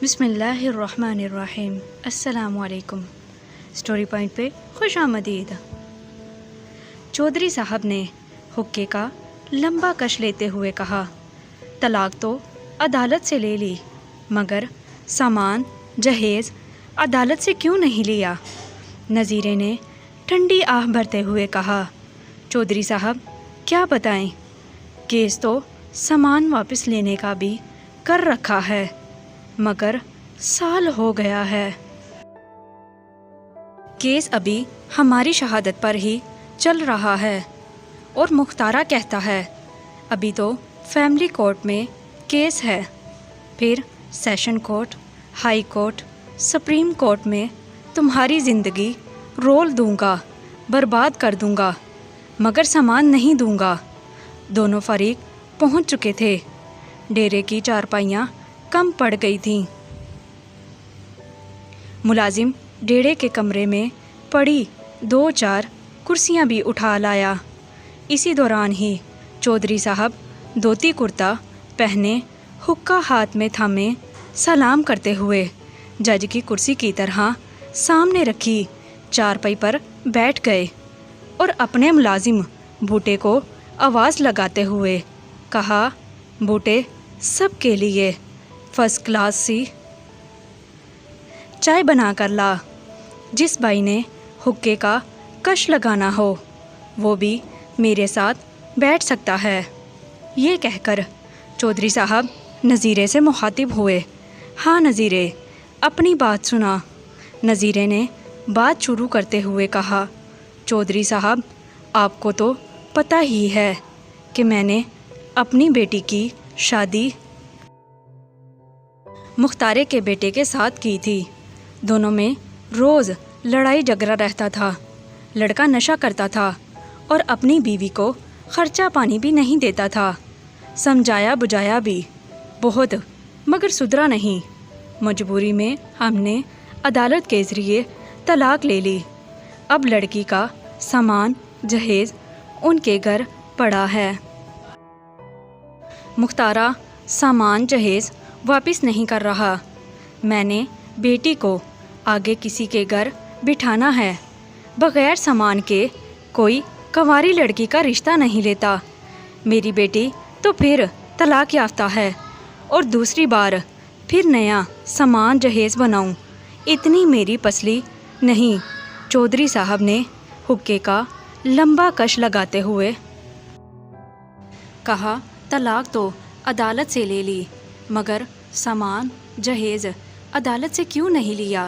بسم اللہ الرحمن الرحیم۔ السلام علیکم۔ سٹوری پوائنٹ پہ خوش آمدید۔ چودھری صاحب نے حقے کا لمبا کش لیتے ہوئے کہا، طلاق تو عدالت سے لے لی، مگر سامان جہیز عدالت سے کیوں نہیں لیا؟ نذیرے نے ٹھنڈی آہ بھرتے ہوئے کہا، چودھری صاحب کیا بتائیں، کیس تو سامان واپس لینے کا بھی کر رکھا ہے، مگر سال ہو گیا ہے۔ کیس ابھی ہماری شہادت پر ہی چل رہا ہے، اور مختارہ کہتا ہے ابھی تو فیملی کورٹ میں کیس ہے، پھر session court, high court, supreme court میں تمہاری زندگی رول دوں گا، برباد کر دوں گا، مگر سامان نہیں دوں گا۔ دونوں فریق پہنچ چکے تھے، ڈیرے کی چارپائیاں کم پڑ گئی تھیں۔ ملازم ڈیرے کے کمرے میں پڑی 2-4 کرسیاں بھی اٹھا لایا۔ اسی دوران ہی چودھری صاحب دھوتی کرتا پہنے، حقہ ہاتھ میں تھامے، سلام کرتے ہوئے جج کی کرسی کی طرح سامنے رکھی چارپائی پر بیٹھ گئے، اور اپنے ملازم بوٹے کو آواز لگاتے ہوئے کہا، بوٹے سب کے لیے فرسٹ کلاس سی چائے بنا کر لا۔ جس بھائی نے حقے کا کش لگانا ہو وہ بھی میرے ساتھ بیٹھ سکتا ہے۔ یہ کہہ کر چودھری صاحب نذیرے سے مخاطب ہوئے۔ ہاں نذیرے، اپنی بات سنا۔ نذیرے نے بات شروع کرتے ہوئے کہا، چودھری صاحب آپ کو تو پتہ ہی ہے کہ میں نے اپنی بیٹی کی شادی مختارے کے بیٹے کے ساتھ کی تھی۔ دونوں میں روز لڑائی جھگڑا رہتا تھا۔ لڑکا نشہ کرتا تھا اور اپنی بیوی کو خرچہ پانی بھی نہیں دیتا تھا۔ سمجھایا بجھایا بھی بہت، مگر سدھرا نہیں۔ مجبوری میں ہم نے عدالت کے ذریعے طلاق لے لی۔ اب لڑکی کا سامان جہیز ان کے گھر پڑا ہے۔ مختارہ سامان جہیز واپس نہیں کر رہا۔ میں نے بیٹی کو آگے کسی کے گھر بٹھانا ہے، بغیر سامان کے کوئی کنواری لڑکی کا رشتہ نہیں لیتا۔ میری بیٹی تو پھر طلاق یافتہ ہے، اور دوسری بار پھر نیا سامان جہیز بناؤں، اتنی میری پسلی نہیں۔ چودھری صاحب نے حقے کا لمبا کش لگاتے ہوئے کہا، طلاق تو عدالت سے لے لی، مگر سامان جہیز عدالت سے کیوں نہیں لیا؟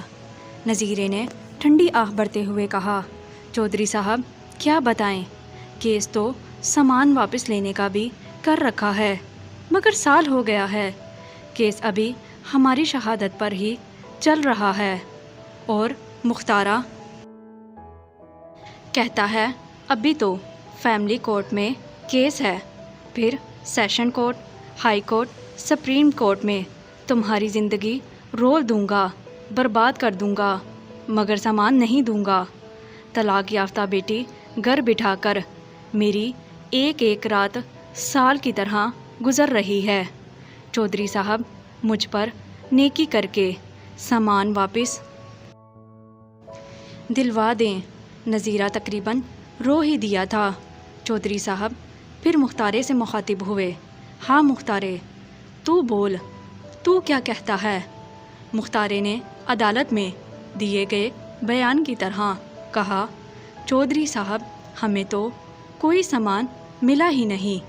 نذیرے نے ٹھنڈی آہ بھرتے ہوئے کہا، چودھری صاحب کیا بتائیں، کیس تو سامان واپس لینے کا بھی کر رکھا ہے، مگر سال ہو گیا ہے۔ کیس ابھی ہماری شہادت پر ہی چل رہا ہے، اور مختارہ کہتا ہے ابھی تو فیملی کورٹ میں کیس ہے، پھر session court, high court, supreme court میں تمہاری زندگی رول دوں گا، برباد کر دوں گا، مگر سامان نہیں دوں گا۔ طلاق یافتہ بیٹی گھر بٹھا کر میری ایک ایک رات سال کی طرح گزر رہی ہے۔ چودھری صاحب مجھ پر نیکی کر کے سامان واپس دلوا دیں۔ نذیرہ تقریباً رو ہی دیا تھا۔ چودھری صاحب پھر مختارے سے مخاطب ہوئے، ہاں مختارے تو بول، تو کیا کہتا ہے؟ مختارے نے عدالت میں دیے گئے بیان کی طرح کہا، چودھری صاحب ہمیں تو کوئی سامان ملا ہی نہیں،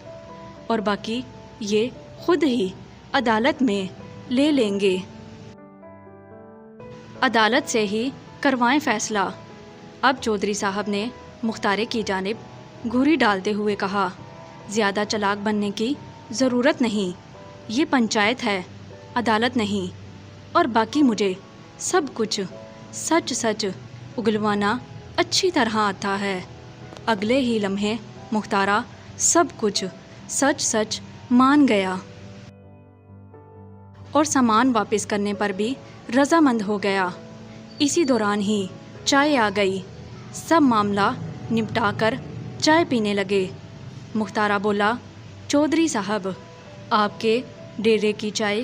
اور باقی یہ خود ہی عدالت میں لے لیں گے، عدالت سے ہی کروائیں فیصلہ۔ اب چودھری صاحب نے مختارے کی جانب گھوری ڈالتے ہوئے کہا، زیادہ چالاک بننے کی ضرورت نہیں، یہ پنچایت ہے، عدالت نہیں، اور باقی مجھے سب کچھ سچ سچ اگلوانا اچھی طرح آتا ہے۔ اگلے ہی لمحے مختارہ سب کچھ سچ سچ مان گیا، اور سامان واپس کرنے پر بھی رضامند ہو گیا۔ اسی دوران ہی چائے آ گئی۔ سب معاملہ نپٹا کر چائے پینے لگے۔ مختارہ بولا، چودھری صاحب آپ کے ڈیرے کی چائے